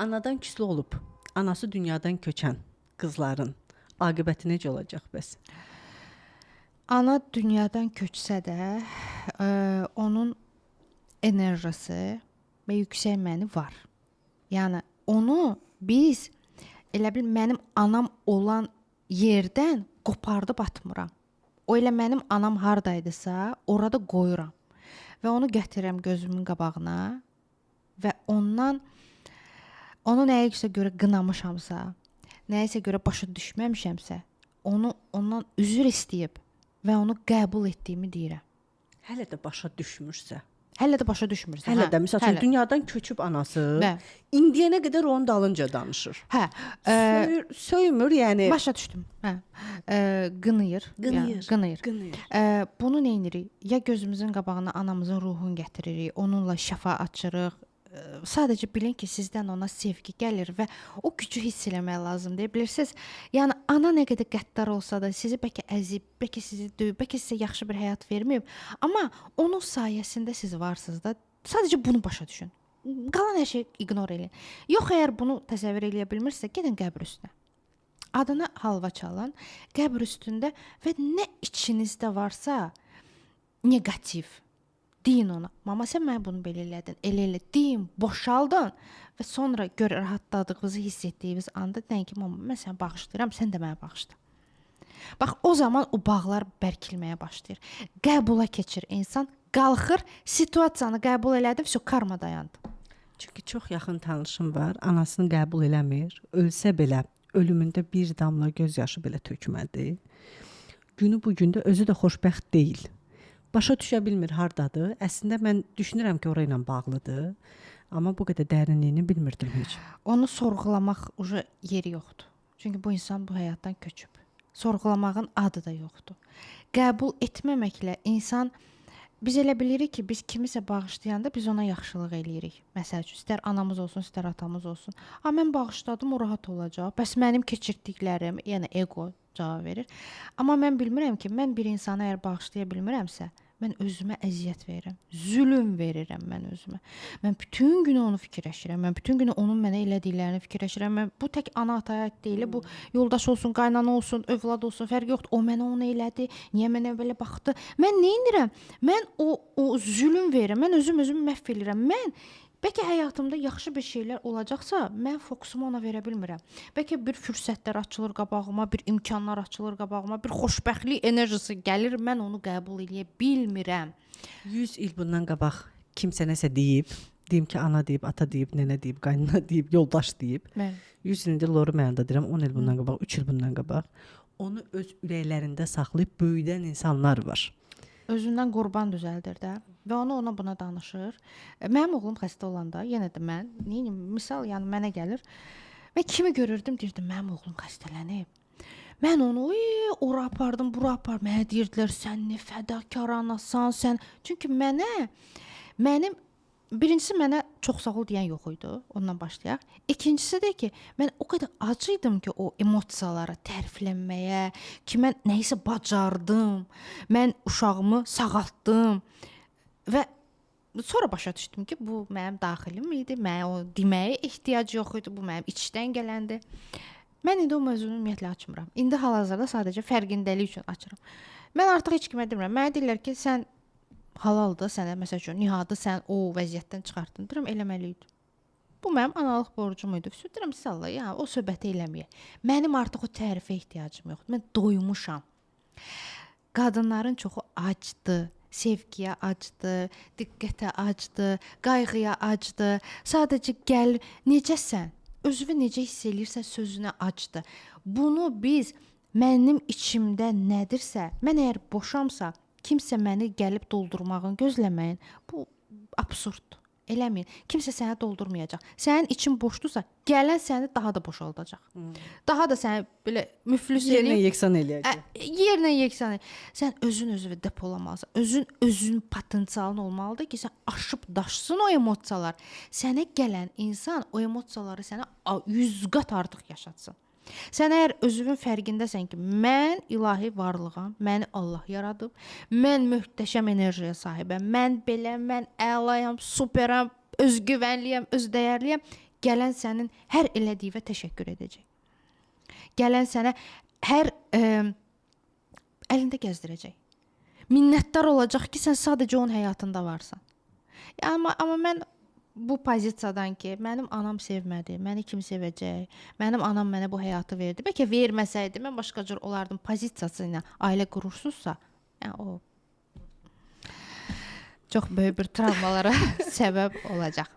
Anadan küslü olub, anası dünyadan köçən qızların aqibəti necə olacaq bəs? Ana dünyadan köçsə də, onun enerjisi və yüksək mənı var. Yəni onu biz elə bil mənim anam olan yerdən qopardıb atmıram. O elə mənim anam hardaydısa, orada qoyuram və onu gətirirəm gözümün qabağına və onu nəyisə görə qınamışamsa, nəyisə görə başa düşməmişəmsə, ondan üzr istəyib və onu qəbul etdiyimi deyirəm. Hələ də başa düşmürsə. Hələ də başa düşmürsə. Hələ də məsəl üçün dünyadan köçüb anası, indiyənə qədər onun dalınca danışır. Hə, söymür, yəni başa düşdüm. Hə. Qınayır. Bunu nə edirik? Ya gözümüzün qabağına anamızın ruhunu gətiririk, onunla şəfa açırıq. Sadəcə bilin ki, sizdən ona sevgi gəlir və o gücü hiss eləmək lazımdır. Bilirsiniz, yəni ana nə qədər qəddar olsa da sizi bəlkə əzib, bəlkə sizi döyüb, bəlkə sizə yaxşı bir həyat verməyib, amma onun sayəsində siz varsınız da. Sadəcə bunu başa düşün. Qalan hər şeyi ignor eləyin. Yox, əgər bunu təsəvvür eləyə bilmirsə, gedin qəbr üstünə. Adına halva çalın, qəbr üstündə və nə içinizdə varsa negativ deyin ona. Mama, sən mənə bunu belə elədin. Elə deyin, boşaldın və sonra gör rahatladığınızı hiss etdiyiniz anda deyin ki, mama, mən səni bağışlayıram, sən də mənə bağışla. Bax, o zaman o bağlar bərkilməyə başlayır. Qəbula keçir insan, qalxır, situasiyanı qəbul elədi, və karma dayandı. Çünki çox yaxın tanışım var, anasını qəbul eləmir, ölsə belə ölümündə bir damla göz yaşı belə tökmədi. Günü bu gündə özü də xoşbəxt deyil. Başa düşə bilmir hardadır. Əslində mən düşünürəm ki, orayla bağlıdır. Amma bu qədər dərinliyini bilmirdim heç. Onu sorğulamaq yeri yoxdur. Çünki bu insan bu həyatdan köçüb. Sorğulamağın adı da yoxdur. Qəbul etməməklə insan, biz elə bilirik ki, biz kimisə bağışlayanda biz ona yaxşılıq eləyirik. Məsəl üçün, istər anamız olsun, istər atamız olsun. Mən bağışladım, o rahat olacaq. Bəs mənim keçirdiklərim, yəni ego cavab verir. Amma mən bilmirəm ki, mən bir insana əgər bağışlaya bilmirəmsə, mən özümə əziyyət verirəm. Zülm verirəm mən özümə. Mən bütün günü onu fikirləşirəm. Mən bütün günü onun mənə elədiklərini fikirləşirəm. Bu tək ana ataya deyil, bu yoldaş olsun, qaynana olsun, övlad olsun, fərqi yoxdur. O mənə onu elədi, niyə mənə belə baxdı? Mən nə edirəm? Mən o zülm verirəm. Mən özümü məhv edirəm. Mən bəlkə həyatımda yaxşı bir şeylər olacaqsa, mən fokusumu ona verə bilmirəm. Bəlkə bir fürsətlər açılır qabağıma, bir imkanlar açılır qabağıma, bir xoşbəxtlik enerjisi gəlir, mən onu qəbul edə bilmirəm. 100 il bundan qabaq kimsə nəsə deyib, deyim ki, ana deyib, ata deyib, nənə deyib, qaynana deyib, yoldaş deyib. 100 ildir loru mən də deyirəm, 10 il bundan qabaq, 3 il bundan qabaq. Onu öz ürəklərində saxlayıb böyüdən insanlar var. Özündən qurban düzəldir də və ona buna danışır. Mənim oğlum xəstə olanda, yenə də mən, misal, yəni mənə gəlir və kimi görürdüm, deyirdim, mənim oğlum xəstələnib. Mən onu ora apardım, bura apardım. Mənə deyirdilər, sən nə fədakar anasan, sən. Çünki birincisi mənə çox sağ ol deyən yox idi, ondan başlayaq. İkincisi də ki, mən o qədər acı idim ki, o emosiyalara təriflənməyə, ki mən nəyisə bacardım, mən uşağımı sağaltdım və sonra başa düşdüm ki, bu mənim daxilim idi, mənə o deməyə ehtiyac yox idi, bu mənim içdən gələndir. Mən indi o mövzunu ümumiyyətlə açmıram. İndi hal-hazırda sadəcə fərqindəlik üçün açıram. Mən artıq heç kimə demirəm. Mənə deyirlər ki, sən halaldır, sənə məsəl üçün Nihadı sən o vəziyyətdən çıxartdın. Deyirəm, eləməliydim. Bu mənim analıq borcum idi. Deyirəm, sallah, ya o söhbəti eləməyək. Mənim artıq o tərifə ehtiyacım yoxdur. Mən doymuşam. Qadınların çoxu acdır, sevgiyə acdır, diqqətə acdır, qayğıya acdır. Sadəcə gəl, necəsən? Özünü necə hiss eləyirsən sözünə acdır. Bunu biz mənim içimdə nədirsə, mən əgər boşamsa, kimsə məni gəlib doldurmağını gözləməyin. Bu absurddur. Eləməyin. Kimsə səni doldurmayacaq. Sənin için boşdursa, gələn səni daha da boşaldacaq. Daha da səni belə müflis eləyib. Yerlə yeksan eləyəcək. Sən özünü depolamalısan. Özün potensialın olmalıdır ki, sən aşıb daşsın o emosiyalar. Sənə gələn insan o emosiyaları sənə 100 qat artıq yaşatsın. Sən əgər özünün fərqindəsən ki, mən ilahi varlığam, məni Allah yaradıb, mən möhtəşəm enerjiyə sahibəm, mən əlayam, superəm, özgüvənliyəm, özdəyərliyəm. Gələn sənin hər elədiyinə təşəkkür edəcək. Gələn sənə hər əlində gəzdirəcək. Minnətdar olacaq ki, sən sadəcə onun həyatında varsan. Amma mən bu pozisiyadan ki, mənim anam sevmədi, məni kim sevəcək? Mənim anam mənə bu həyatı verdi. Bəlkə verməsəydi, mən başqa cür olardım pozisiyası ilə ailə qurursuzsa, yəni o çox böyük bir travmalara səbəb olacaq.